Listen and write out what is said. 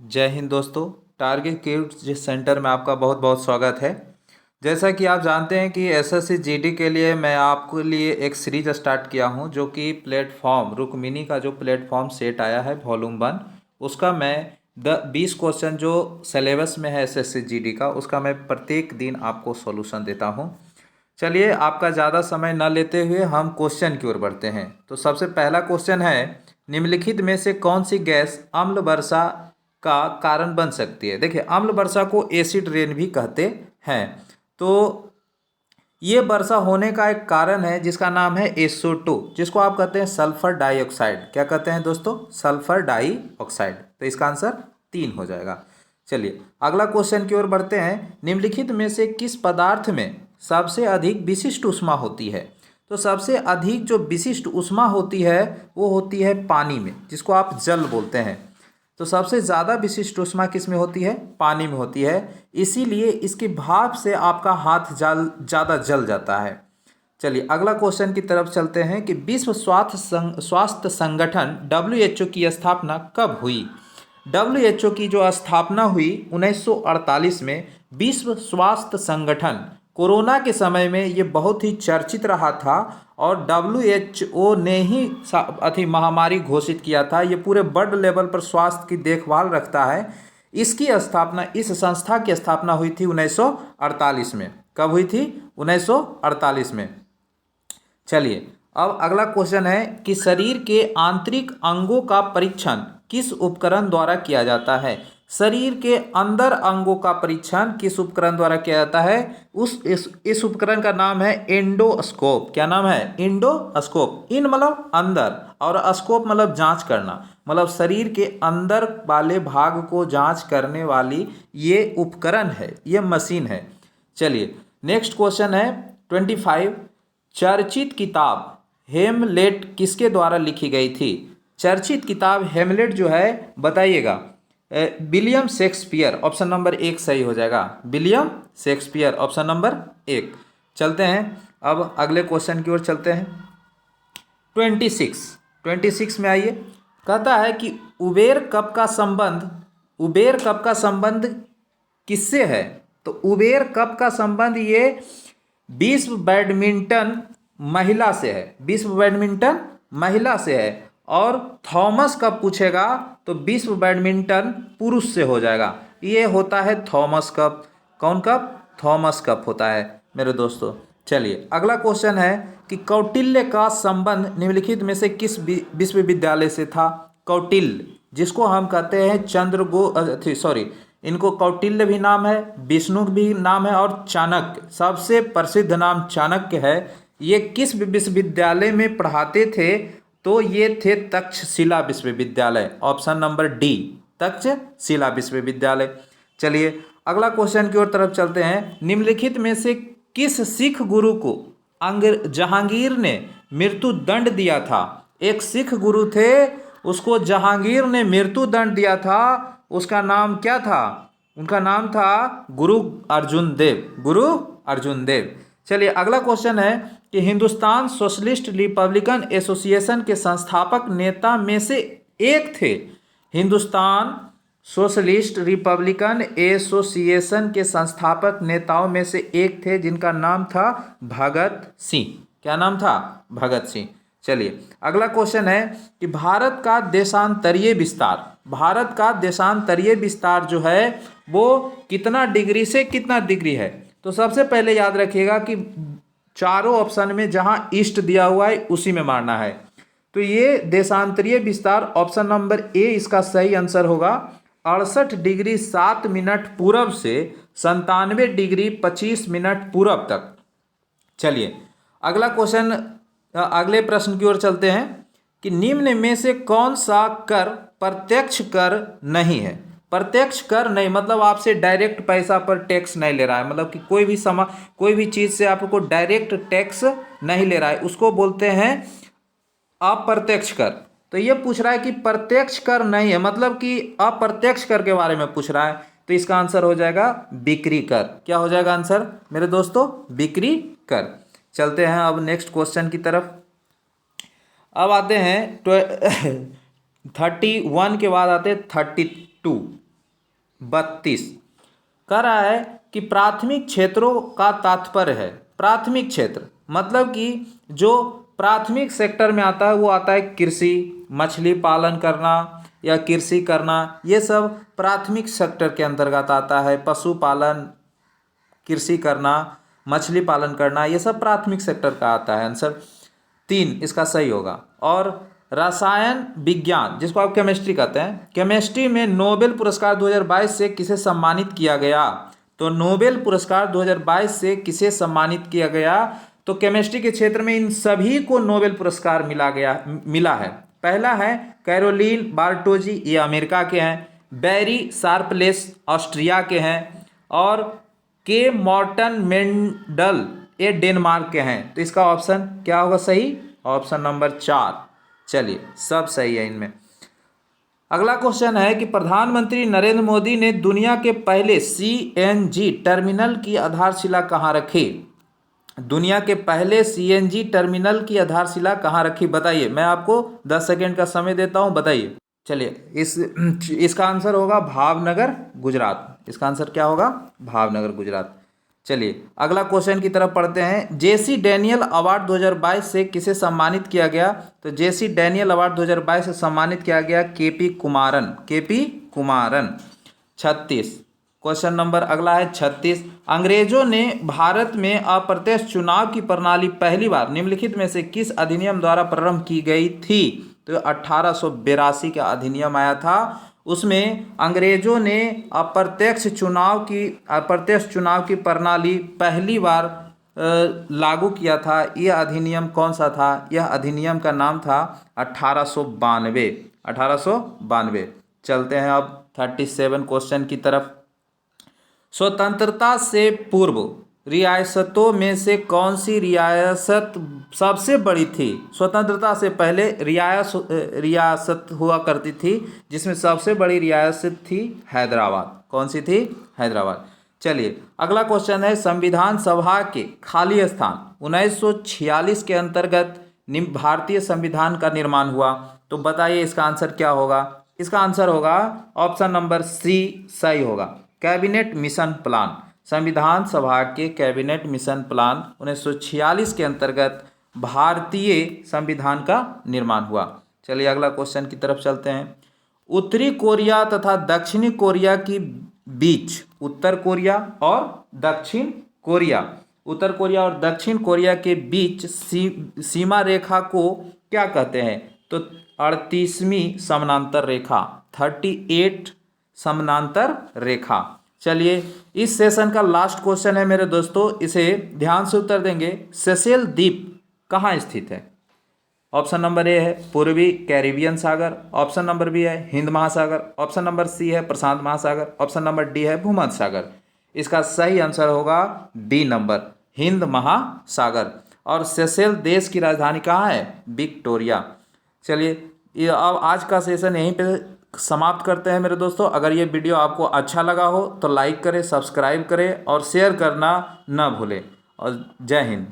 जय हिंद दोस्तों। Target kids centre में आपका बहुत बहुत स्वागत है। जैसा कि आप जानते हैं कि एसएससी जीडी के लिए मैं आपके लिए एक सीरीज स्टार्ट किया हूं, जो कि प्लेटफॉर्म रुक्मिनी का जो प्लेटफॉर्म सेट आया है वॉल्यूम 1, उसका मैं 20 क्वेश्चन जो सिलेबस में है एसएससी जीडी का, उसका मैं प्रत्येक दिन आपको सॉल्यूशन देता हूं। चलिए, आपका ज़्यादा समय न लेते हुए हम क्वेश्चन की ओर बढ़ते हैं। तो सबसे पहला क्वेश्चन है, निम्नलिखित में से कौन सी गैस अम्ल वर्षा का कारण बन सकती है। देखिए, अम्ल वर्षा को एसिड रेन भी कहते हैं। तो ये वर्षा होने का एक कारण है जिसका नाम है SO2, जिसको आप कहते हैं सल्फर डाइऑक्साइड। क्या कहते हैं दोस्तों? Sulphur dioxide. तो इसका आंसर 3 हो जाएगा। चलिए, अगला क्वेश्चन की ओर बढ़ते हैं। निम्नलिखित में से किस पदार्थ में सबसे अधिक विशिष्ट ऊष्मा होती है? तो सबसे अधिक जो विशिष्ट ऊष्मा होती है वो होती है पानी में, जिसको आप जल बोलते हैं। तो सबसे ज़्यादा विशिष्ट ऊष्मा किस में होती है? पानी में होती है। इसीलिए इसके भाप से आपका हाथ ज़्यादा जल जाता है। चलिए, अगला क्वेश्चन की तरफ चलते हैं कि विश्व स्वास्थ्य संगठन WHO की स्थापना कब हुई? WHO की जो स्थापना हुई 1948 में। विश्व स्वास्थ्य संगठन कोरोना के समय में ये बहुत ही चर्चित रहा था और WHO ने ही महामारी घोषित किया था। ये पूरे वर्ल्ड लेवल पर स्वास्थ्य की देखभाल रखता है। इसकी स्थापना, इस संस्था की स्थापना हुई थी 1948 में। कब हुई थी? 1948 में। चलिए, अब अगला क्वेश्चन है कि शरीर के आंतरिक अंगों का परीक्षण किस उपकरण द्वारा किया जाता है? शरीर के अंदर अंगों का परीक्षण किस उपकरण द्वारा किया जाता है? इस उपकरण का नाम है एंडोस्कोप। क्या नाम है? एंडोस्कोप। इन मतलब अंदर और स्कोप मतलब जांच करना, मतलब शरीर के अंदर वाले भाग को जांच करने वाली ये उपकरण है, ये मशीन है। चलिए, नेक्स्ट क्वेश्चन है 25। चर्चित किताब हेमलेट किसके द्वारा लिखी गई थी? चर्चित किताब हेमलेट जो है, बताइएगा। विलियम शेक्सपियर, ऑप्शन नंबर 1 सही हो जाएगा। William Shakespeare, option number 1। चलते हैं, अब अगले क्वेश्चन की ओर चलते हैं। 26 में आइए। कहता है कि उबेर कप का संबंध किससे है? तो उबेर कप का संबंध ये विश्व बैडमिंटन महिला से है। विश्व बैडमिंटन महिला से है। और थॉमस कप पूछेगा तो विश्व बैडमिंटन पुरुष से हो जाएगा। ये होता है थॉमस कप। कौन कप? थॉमस कप होता है मेरे दोस्तों। चलिए, अगला क्वेश्चन है कि कौटिल्य का संबंध निम्नलिखित में से किस विश्वविद्यालय से था? कौटिल्य, जिसको हम कहते हैं इनको कौटिल्य भी नाम है, विष्णु भी नाम है और चाणक्य, सबसे प्रसिद्ध नाम चाणक्य है। ये किस विश्वविद्यालय में पढ़ाते थे? तो ये थे तक्षशिला विश्वविद्यालय, ऑप्शन नंबर डी, तक्षशिला विश्वविद्यालय। चलिए, अगला क्वेश्चन की ओर तरफ चलते हैं। निम्नलिखित में से किस सिख गुरु को जहांगीर ने मृत्यु दंड दिया था? एक सिख गुरु थे, उसको जहांगीर ने मृत्यु दंड दिया था। उसका नाम क्या था? उनका नाम था गुरु अर्जुन देव। गुरु अर्जुन देव। चलिए, अगला क्वेश्चन है कि हिंदुस्तान सोशलिस्ट रिपब्लिकन एसोसिएशन के संस्थापक नेता में से एक थे। हिंदुस्तान सोशलिस्ट रिपब्लिकन एसोसिएशन के संस्थापक नेताओं में से एक थे, जिनका नाम था भगत सिंह। क्या नाम था? भगत सिंह। चलिए, अगला क्वेश्चन है कि भारत का देशांतरीय विस्तार जो है वो कितना डिग्री से कितना डिग्री है? तो सबसे पहले याद रखिएगा कि चारों ऑप्शन में जहां ईस्ट दिया हुआ है उसी में मारना है। तो ये देशांतरीय विस्तार ऑप्शन नंबर ए इसका सही आंसर होगा। 68 डिग्री 7 मिनट पूरब से 97 डिग्री 25 मिनट पूरब तक। चलिए, अगला क्वेश्चन, अगले प्रश्न की ओर चलते हैं कि निम्न में से कौन सा कर प्रत्यक्ष कर नहीं है? प्रत्यक्ष कर नहीं मतलब आपसे डायरेक्ट पैसा पर टैक्स नहीं ले रहा है, मतलब कि कोई भी चीज से आपको डायरेक्ट टैक्स नहीं ले रहा है, उसको बोलते हैं अप्रत्यक्ष कर। तो ये पूछ रहा है कि प्रत्यक्ष कर नहीं है, मतलब कि अप्रत्यक्ष कर के बारे में पूछ रहा है। तो इसका आंसर हो जाएगा बिक्री कर। क्या हो जाएगा आंसर मेरे दोस्तों? बिक्री कर। चलते हैं अब नेक्स्ट क्वेश्चन की तरफ। अब आते हैं 31 के बाद आते हैं 32। 32 कह रहा है कि प्राथमिक क्षेत्रों का तात्पर्य है। प्राथमिक क्षेत्र मतलब कि जो प्राथमिक सेक्टर में आता है वो आता है कृषि, मछली पालन करना या कृषि करना, ये सब प्राथमिक सेक्टर के अंतर्गत आता है। पशुपालन, कृषि करना, मछली पालन करना, ये सब प्राथमिक सेक्टर का आता है। आंसर 3 इसका सही होगा। और रसायन विज्ञान जिसको आप केमिस्ट्री कहते हैं, केमिस्ट्री में नोबेल पुरस्कार 2022 से किसे सम्मानित किया गया? तो नोबेल पुरस्कार 2022 से किसे सम्मानित किया गया? तो केमिस्ट्री के क्षेत्र में इन सभी को नोबेल पुरस्कार मिला है। पहला है कैरोलीन बार्टोजी, ये अमेरिका के हैं। बैरी शार्पलेस ऑस्ट्रिया के हैं। और के मॉर्टन मेंडल ये डेनमार्क के हैं। तो इसका ऑप्शन क्या होगा सही? Option number 4। चलिए सब सही है इनमें। अगला क्वेश्चन है कि प्रधानमंत्री नरेंद्र मोदी ने दुनिया के पहले सीएनजी टर्मिनल की आधारशिला कहाँ रखी? दुनिया के पहले सीएनजी टर्मिनल की आधारशिला कहाँ रखी? बताइए, मैं आपको 10 सेकेंड का समय देता हूँ, बताइए। चलिए इसका आंसर होगा भावनगर, गुजरात। इसका आंसर क्या होगा? भावनगर, गुजरात। चलिए अगला क्वेश्चन की तरफ पढ़ते हैं। जेसी डैनियल अवार्ड 2022 से किसे सम्मानित किया गया? तो जेसी डैनियल अवार्ड 2022 से सम्मानित किया गया केपी कुमारन। 36 क्वेश्चन नंबर अगला है 36। अंग्रेजों ने भारत में अप्रत्यक्ष चुनाव की प्रणाली पहली बार निम्नलिखित में से किस अधिनियम द्वारा प्रारंभ की गई थी? तो 1882 का अधिनियम आया था। उसमें अंग्रेजों ने अप्रत्यक्ष चुनाव की प्रणाली पहली बार लागू किया था। यह अधिनियम कौन सा था? यह अधिनियम का नाम था 1892। चलते हैं अब 37 क्वेश्चन की तरफ। स्वतंत्रता से पूर्व रियासतों में से कौन सी रियासत सबसे बड़ी थी? स्वतंत्रता से पहले रियासत हुआ करती थी जिसमें सबसे बड़ी रियासत थी हैदराबाद। कौन सी थी? हैदराबाद। चलिए अगला क्वेश्चन है, संविधान सभा के खाली स्थान 1946 के अंतर्गत भारतीय संविधान का निर्माण हुआ। तो बताइए इसका आंसर क्या होगा? इसका आंसर होगा ऑप्शन नंबर सी सही होगा, कैबिनेट मिशन प्लान। संविधान सभा के कैबिनेट मिशन प्लान 1946 के अंतर्गत भारतीय संविधान का निर्माण हुआ। चलिए अगला क्वेश्चन की तरफ चलते हैं। उत्तरी कोरिया तथा दक्षिणी कोरिया की बीच उत्तर कोरिया और दक्षिण कोरिया के बीच सीमा रेखा को क्या कहते हैं? तो 38वीं समानांतर रेखा, 38 समानांतर रेखा। चलिए इस सेशन का लास्ट क्वेश्चन है मेरे दोस्तों, इसे ध्यान से उत्तर देंगे। सेशेल द्वीप कहाँ स्थित है? ऑप्शन नंबर ए है पूर्वी कैरिबियन सागर, ऑप्शन नंबर बी है हिंद महासागर, ऑप्शन नंबर सी है प्रशांत महासागर, ऑप्शन नंबर डी है भूमध्य सागर। इसका सही आंसर होगा बी नंबर, हिंद महासागर। और सेशेल देश की राजधानी कहाँ है? विक्टोरिया। चलिए अब आज का सेशन यहीं पे समाप्त करते हैं मेरे दोस्तों। अगर ये वीडियो आपको अच्छा लगा हो तो लाइक करें, सब्सक्राइब करें और शेयर करना ना भूलें। और जय हिंद।